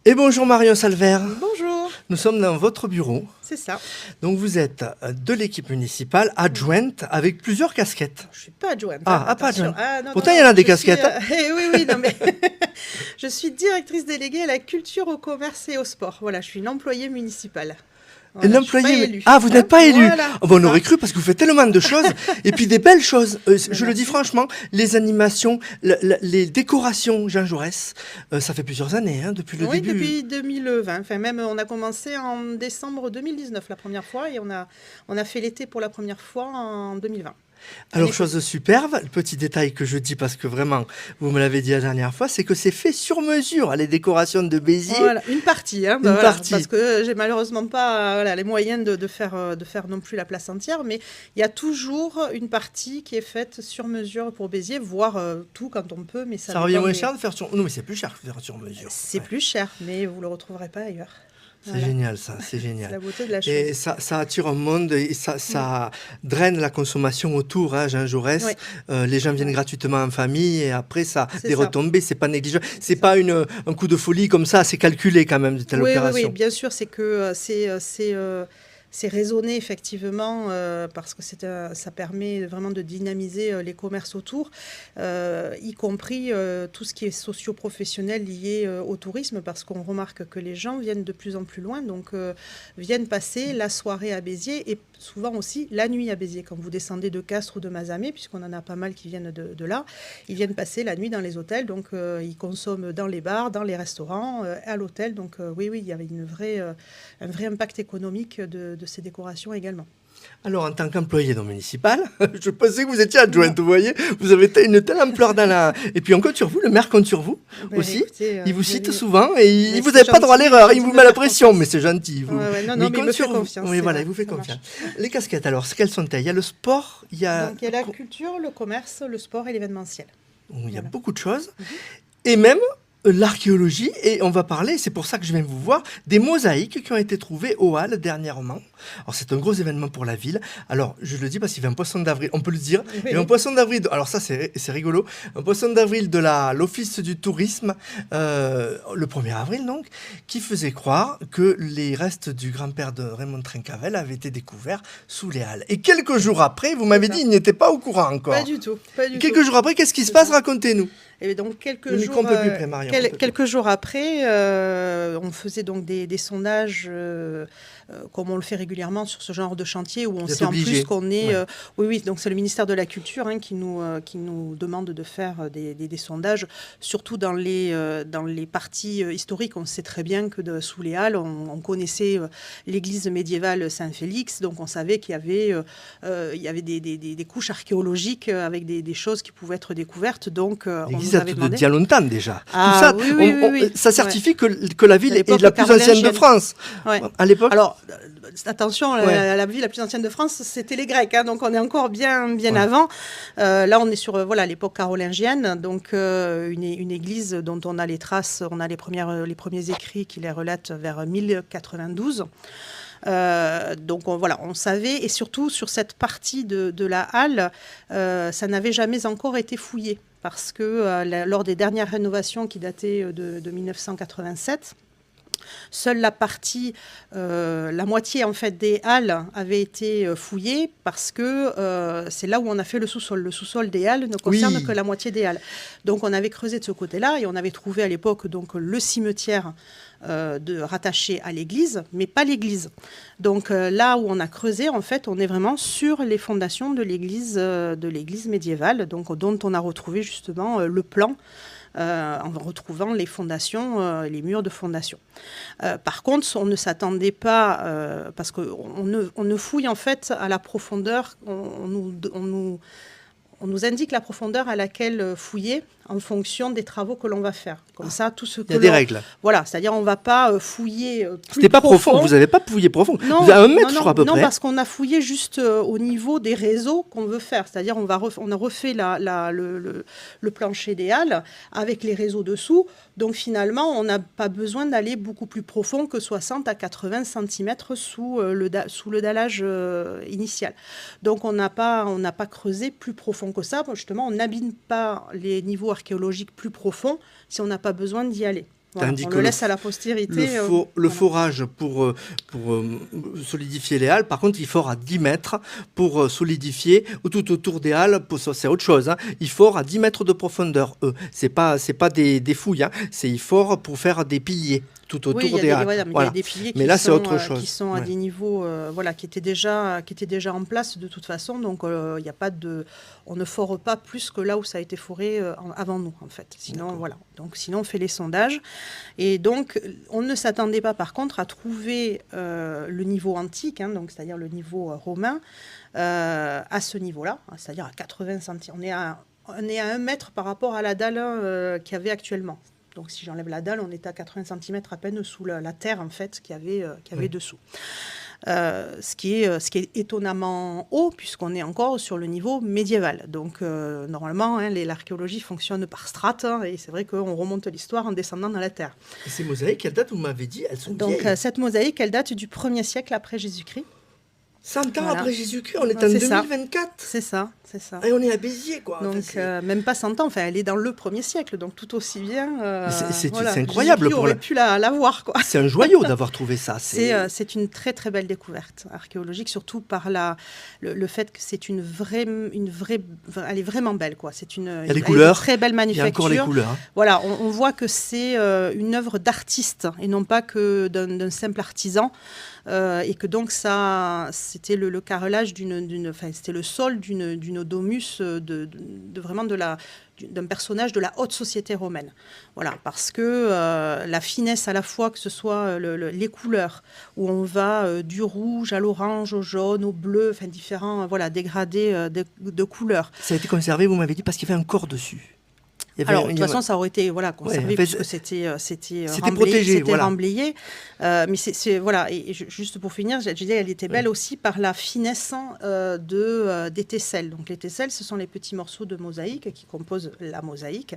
Et bonjour Marion Salvert. Bonjour. Nous sommes dans votre bureau. C'est ça. Donc vous êtes de l'équipe municipale, adjointe, avec plusieurs casquettes. Je suis pas adjointe. Pas adjointe. Non, Pourtant, il y en a des casquettes. Oui, non mais je suis directrice déléguée à la culture, au commerce et au sport. Voilà, je suis une employée municipale. Voilà, L'employé. Ah, vous n'êtes pas élu. Voilà, On aurait cru parce que vous faites tellement de choses et puis des belles choses. Je le dis franchement, les animations, les décorations Jean Jaurès, ça fait plusieurs années depuis le début. Oui, depuis 2020. Enfin, même on a commencé en décembre 2019 la première fois et on a fait l'été pour la première fois en 2020. Alors, chose superbe, le petit détail que je dis parce que vraiment, vous me l'avez dit la dernière fois, c'est que c'est fait sur mesure, les décorations de Béziers. Voilà, une partie. Partie. Parce que j'ai malheureusement pas les moyens de faire non plus la place entière, mais il y a toujours une partie qui est faite sur mesure pour Béziers, voire tout quand on peut. Mais ça revient moins cher de faire sur... Non, mais c'est plus cher de faire sur mesure. C'est plus cher, mais vous ne le retrouverez pas ailleurs. C'est génial, ça, c'est génial. C'est la beauté de la chose. Et ça attire un monde, et ça draine la consommation autour, Jean Jaurès. Oui. Les gens viennent gratuitement en famille, et après, des retombées, c'est pas négligeable. C'est pas un coup de folie comme ça, c'est calculé quand même, de telle opération. Oui, bien sûr, c'est que c'est raisonné effectivement parce que ça permet vraiment de dynamiser les commerces autour, y compris tout ce qui est socio-professionnel lié au tourisme, parce qu'on remarque que les gens viennent de plus en plus loin, donc viennent passer la soirée à Béziers et souvent aussi la nuit à Béziers. Quand vous descendez de Castres ou de Mazamet, puisqu'on en a pas mal qui viennent de là, ils viennent passer la nuit dans les hôtels, donc ils consomment dans les bars, dans les restaurants, à l'hôtel. Donc oui, il y avait un vrai impact économique de ces décorations également. Alors, en tant qu'employé municipal, je pensais que vous étiez adjointe, vous voyez. Vous avez une telle ampleur dans la... Et puis on compte sur vous, le maire compte sur vous aussi. Écoutez, il vous cite souvent et il vous n'avez pas droit à l'erreur. Il vous met la pression, mais c'est gentil. Vous. Non, mais il me fait confiance. Oui, voilà, il vous fait confiance. Les casquettes, alors, quelles sont-elles? Il y a le sport, il y a la culture, le commerce, le sport et l'événementiel. Il y a beaucoup de choses. Et même... l'archéologie, et on va parler, c'est pour ça que je viens vous voir, des mosaïques qui ont été trouvées au Halles dernièrement. Alors c'est un gros événement pour la ville. Alors je le dis parce qu'il y a un poisson d'avril, on peut le dire. Il y a un poisson d'avril, alors ça c'est rigolo, un poisson d'avril de l'Office du tourisme, le 1er avril donc, qui faisait croire que les restes du grand-père de Raymond Trencavel avaient été découverts sous les Halles. Et quelques jours après, vous m'avez dit, il n'était pas au courant encore. Pas du tout. Quelques jours après, qu'est-ce qui se passe? Racontez-nous. Et donc quelques jours après, on faisait donc des sondages comme on le fait régulièrement sur ce genre de chantier où on sait en plus qu'on est... Oui, donc c'est le ministère de la Culture qui nous demande de faire des sondages, surtout dans les parties historiques. On sait très bien que sous les Halles, on connaissait l'église médiévale Saint-Félix, donc on savait qu'il y avait des couches archéologiques avec des choses qui pouvaient être découvertes. Donc, l'église date de bien longtemps déjà. Ah, tout ça, ça certifie que la ville est la plus ancienne de France. À l'époque. Alors, attention, la ville la plus ancienne de France, c'était les Grecs, donc on est encore bien avant. Là, on est sur l'époque carolingienne, donc une église dont on a les traces, on a les premiers écrits qui les relatent vers 1092. Donc on savait, et surtout sur cette partie de la halle, ça n'avait jamais encore été fouillé, parce que lors des dernières rénovations qui dataient de 1987, seule la partie, la moitié en fait des halles avait été fouillée, parce que c'est là où on a fait le sous-sol. Le sous-sol des halles ne concerne que la moitié des halles. Donc on avait creusé de ce côté-là et on avait trouvé à l'époque donc le cimetière rattaché à l'église, mais pas l'église. Donc là où on a creusé, en fait, on est vraiment sur les fondations de l'église médiévale, donc dont on a retrouvé justement le plan. En retrouvant les fondations, les murs de fondation. Par contre, on ne s'attendait pas, parce qu'on ne fouille en fait à la profondeur, on nous indique la profondeur à laquelle fouiller en fonction des travaux que l'on va faire. Comme ça, tout ce que il y a des règles. Voilà, c'est-à-dire on ne va pas fouiller C'était pas profond, vous n'avez pas fouillé profond. Non, vous avez 1 mètre, je crois, à peu près. Non, parce qu'on a fouillé juste au niveau des réseaux qu'on veut faire. C'est-à-dire on a refait le plancher des halles avec les réseaux dessous. Donc finalement, on n'a pas besoin d'aller beaucoup plus profond que 60 à 80 cm sous le dallage initial. Donc on n'a pas creusé plus profond que ça. Justement, on n'abîme pas les niveaux archéologiques plus profonds si on n'a pas besoin d'y aller. Voilà, Tandis on que le laisse à la postérité. Le forage pour solidifier les halles, par contre, il fore à 10 mètres pour solidifier tout autour des halles. C'est autre chose. Hein. Il fore à 10 mètres de profondeur. C'est pas des fouilles. Hein. Il fore pour faire des piliers tout autour des halles. Voilà, mais il y a des piliers qui sont à des niveaux qui étaient déjà en place de toute façon. Donc, il y a pas on ne fore pas plus que là où ça a été foré avant nous, en fait. Sinon, voilà. Donc, sinon, on fait les sondages. Et donc, on ne s'attendait pas, par contre, à trouver le niveau antique, hein, donc, c'est-à-dire le niveau romain, à ce niveau-là, hein, c'est-à-dire à 80 cm. On est à 1 mètre par rapport à la dalle qu'il y avait actuellement. Donc, si j'enlève la dalle, on est à 80 cm à peine sous la terre, en fait, qu'il y avait dessous. Ce qui est étonnamment haut, puisqu'on est encore sur le niveau médiéval. Donc, normalement, hein, l'archéologie fonctionne par strates, hein, et c'est vrai qu'on remonte l'histoire en descendant dans la terre. Et ces mosaïques, quelle date, vous m'avez dit, elles sont donc, vieilles. Cette mosaïque, elle date du 1er siècle après Jésus-Christ. 100 ans après Jésus-Christ, on est en 2024. C'est ça. Et on est à Béziers, quoi. Donc, même pas 100 ans, enfin, elle est dans le 1er siècle, donc tout aussi bien. C'est incroyable. On aurait pu la voir, quoi. C'est un joyau d'avoir trouvé ça. C'est une très, très belle découverte archéologique, surtout par le fait que c'est une vraie. Elle est vraiment belle, quoi. C'est une très belle manufacture. Il y a encore les couleurs. Hein. Voilà, on voit que c'est une œuvre d'artiste et non pas que d'un simple artisan. Et que donc c'était le carrelage c'était le sol d'une domus vraiment d'un personnage de la haute société romaine. Voilà, parce que la finesse à la fois, que ce soit les couleurs, où on va du rouge à l'orange, au jaune, au bleu, enfin différents dégradés de couleurs. Ça a été conservé, vous m'avez dit, parce qu'il y avait un corps dessus. Alors, de toute façon, ça aurait été conservé puisque c'était protégé, remblayé. Mais voilà. Et juste pour finir, je disais, elle était belle aussi par la finesse des tesselles. Donc, les tesselles, ce sont les petits morceaux de mosaïque qui composent la mosaïque.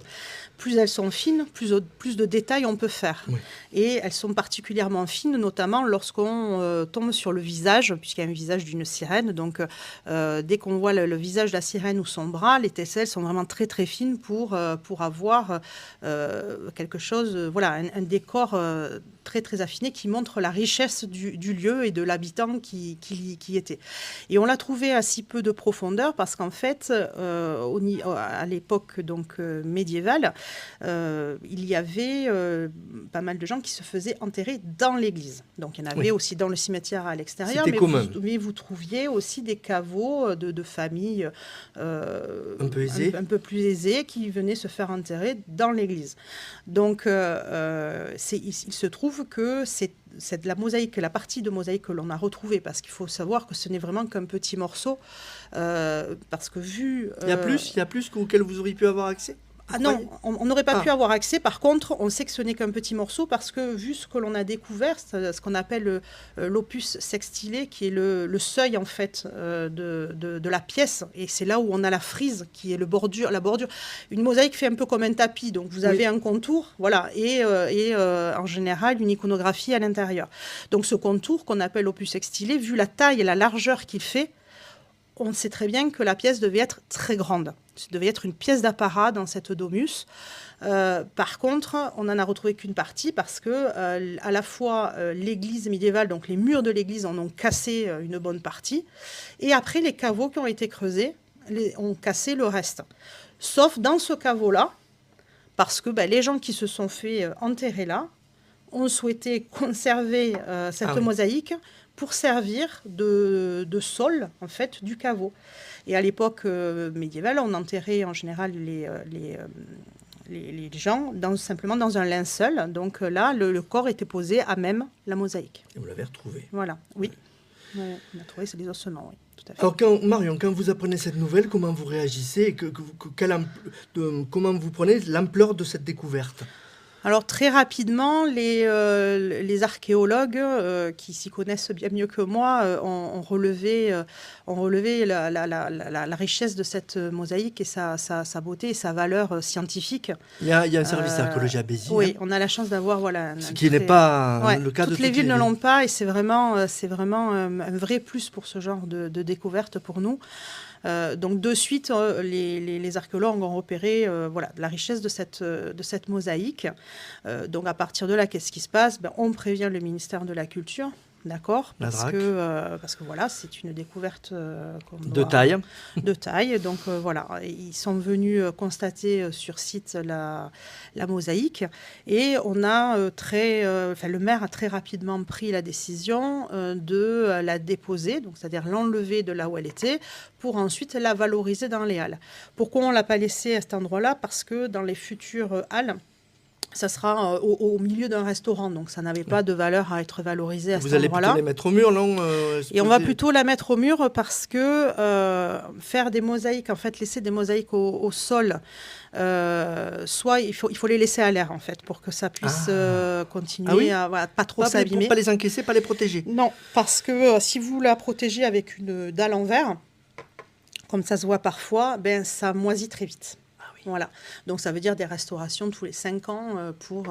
Plus elles sont fines, plus de détails on peut faire. Oui. Et elles sont particulièrement fines, notamment lorsqu'on tombe sur le visage, puisqu'il y a un visage d'une sirène. Donc, dès qu'on voit le visage de la sirène ou son bras, les tesselles sont vraiment très, très fines pour avoir quelque chose, un décor très très affiné qui montre la richesse du lieu et de l'habitant qui était. Et on l'a trouvé à si peu de profondeur parce qu'en fait, à l'époque donc médiévale, il y avait pas mal de gens qui se faisaient enterrer dans l'église. Donc il y en avait aussi dans le cimetière à l'extérieur, mais vous trouviez aussi des caveaux de familles un peu plus aisées qui venaient se faire enterrer dans l'église. Donc il se trouve que c'est de la mosaïque, la partie de mosaïque que l'on a retrouvée, parce qu'il faut savoir que ce n'est vraiment qu'un petit morceau, parce que vu... Il y a plus auquel vous auriez pu avoir accès ? Ah non, on n'aurait pas pu avoir accès. Par contre, on sait que ce n'est qu'un petit morceau parce que vu ce que l'on a découvert, ce qu'on appelle l'opus sextilé, qui est le seuil en fait de la pièce, et c'est là où on a la frise qui est la bordure. Une mosaïque fait un peu comme un tapis, donc vous avez un contour, voilà, et en général une iconographie à l'intérieur. Donc ce contour qu'on appelle opus sextilé, vu la taille et la largeur qu'il fait, on sait très bien que la pièce devait être très grande. Ça devait être une pièce d'apparat dans cette domus. Par contre, on n'en a retrouvé qu'une partie parce que à la fois l'église médiévale, donc les murs de l'église en ont cassé une bonne partie. Et après, les caveaux qui ont été creusés ont cassé le reste. Sauf dans ce caveau-là, parce que les gens qui se sont fait enterrer là ont souhaité conserver cette mosaïque pour servir de sol, en fait, du caveau. Et à l'époque médiévale, on enterrait en général les gens simplement dans un linceul. Donc là, le corps était posé à même la mosaïque. Et vous l'avez retrouvé. Voilà, oui. Ouais, on a trouvé les ossements, oui. Tout à fait. Alors, Marion, quand vous apprenez cette nouvelle, comment vous réagissez et comment vous prenez l'ampleur de cette découverte ? Alors très rapidement, les archéologues qui s'y connaissent bien mieux que moi ont relevé la richesse de cette mosaïque et sa beauté et sa valeur scientifique. Il y a un service d'archéologie à Béziers. Oui, on a la chance d'avoir ce qui n'est pas le cas de toutes les villes ne l'ont pas et c'est vraiment un vrai plus pour ce genre de découverte pour nous. Donc de suite, les archéologues ont repéré la richesse de cette mosaïque. Donc à partir de là, qu'est-ce qui se passe? On prévient le ministère de la Culture. D'accord, parce que voilà, c'est une découverte de taille. De taille. Donc voilà, ils sont venus constater sur site la mosaïque et on a le maire a très rapidement pris la décision de la déposer, donc c'est-à-dire l'enlever de là où elle était, pour ensuite la valoriser dans les halles. Pourquoi on l'a pas laissée à cet endroit-là? Parce que dans les futures halles, ça sera au milieu d'un restaurant, donc ça n'avait pas de valeur à être valorisé à cet endroit-là. Vous allez plutôt les mettre au mur, non? Et on va plutôt la mettre au mur parce que faire des mosaïques, en fait, laisser des mosaïques au sol, soit il faut les laisser à l'air, en fait, pour que ça puisse continuer à pas trop s'abîmer. Pour pas les encaisser, pas les protéger. Non, parce que si vous la protégez avec une dalle en verre, comme ça se voit parfois, ça moisit très vite. Voilà, donc ça veut dire des restaurations tous les 5 ans pour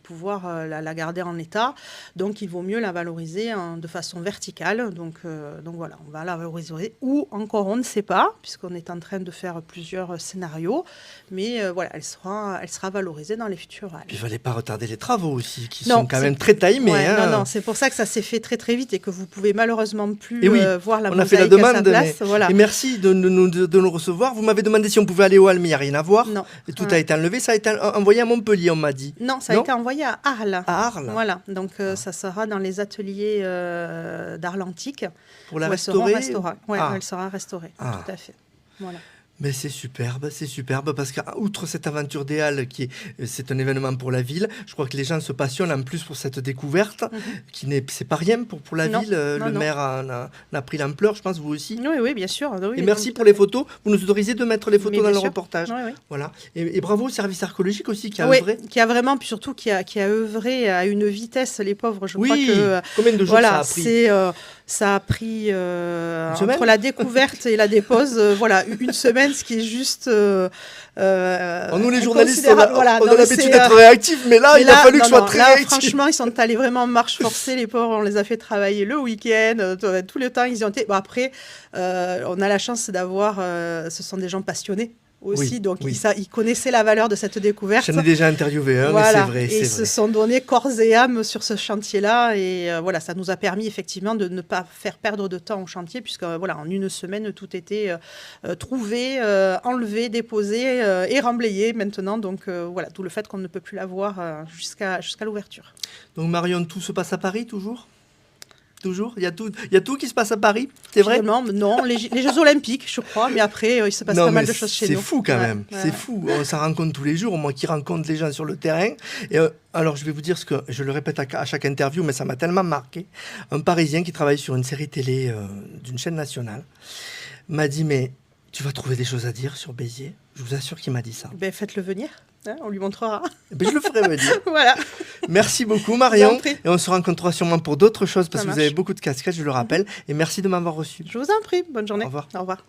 pouvoir la garder en état. Donc il vaut mieux la valoriser de façon verticale. Donc voilà, on va la valoriser. Ou encore, on ne sait pas, puisqu'on est en train de faire plusieurs scénarios. Mais elle sera valorisée dans les futures halles. Il ne fallait pas retarder les travaux aussi, qui sont quand même très timés. Ouais, non, c'est pour ça que ça s'est fait très très vite et que vous pouvez malheureusement plus voir la mosaïque a fait la demande, à sa place. Voilà. Et merci de nous recevoir. Vous m'avez demandé si on pouvait aller au Halles, mais il n'y a rien à voir. Non. Et tout a été enlevé, ça a été envoyé à Montpellier, on m'a dit. Non, ça a été envoyé à Arles. À Arles. Voilà, donc ça sera dans les ateliers d'art antique. Pour la restaurer. Elle sera restaurée, tout à fait. Voilà. Mais c'est superbe parce qu'outre cette aventure des Halles, c'est un événement pour la ville, je crois que les gens se passionnent en plus pour cette découverte, c'est pas rien pour la ville. Le maire a pris l'ampleur, je pense, vous aussi. Oui, bien sûr. Oui, et merci pour les photos. Vous nous autorisez de mettre les photos dans le reportage. Oui. Voilà. Et bravo au service archéologique aussi qui a œuvré. Qui a vraiment, puis surtout qui a œuvré à une vitesse, les pauvres. Je crois que combien de jours ça a pris? Ça a pris entre la découverte et la dépose, une semaine, ce qui est juste. Nous, les journalistes, on a l'habitude d'être réactifs, mais là, il a fallu que je sois très réactif. Franchement, ils sont allés vraiment en marche forcée, les pauvres. On les a fait travailler le week-end, tout le temps. Ils y ont été. Bon, après, on a la chance d'avoir. Ce sont des gens passionnés aussi, donc ils connaissaient la valeur de cette découverte. J'en ai déjà interviewé, mais c'est vrai. Et ils se sont donnés corps et âme sur ce chantier-là, et ça nous a permis effectivement de ne pas faire perdre de temps au chantier, puisque en une semaine, tout était trouvé, enlevé, déposé et remblayé maintenant, donc d'où le fait qu'on ne peut plus la voir jusqu'à l'ouverture. Donc Marion, tout se passe à Paris toujours ? Toujours, il y a tout qui se passe à Paris, c'est vrai? Non, les Jeux Olympiques, je crois, mais après, il se passe pas mal de choses chez nous. C'est fou quand même, c'est fou. On s'en rencontre tous les jours, moi qui rencontre les gens sur le terrain. Et alors, je vais vous dire ce que je le répète à chaque interview, mais ça m'a tellement marqué. Un Parisien qui travaille sur une série télé d'une chaîne nationale m'a dit, mais tu vas trouver des choses à dire sur Béziers? Je vous assure qu'il m'a dit ça. Faites-le venir. On lui montrera. Je le ferai venir. Voilà. Merci beaucoup Marion. Et on se rencontrera sûrement pour d'autres choses parce que vous avez beaucoup de casquettes, je le rappelle. Et merci de m'avoir reçu. Je vous en prie. Bonne journée. Au revoir. Au revoir.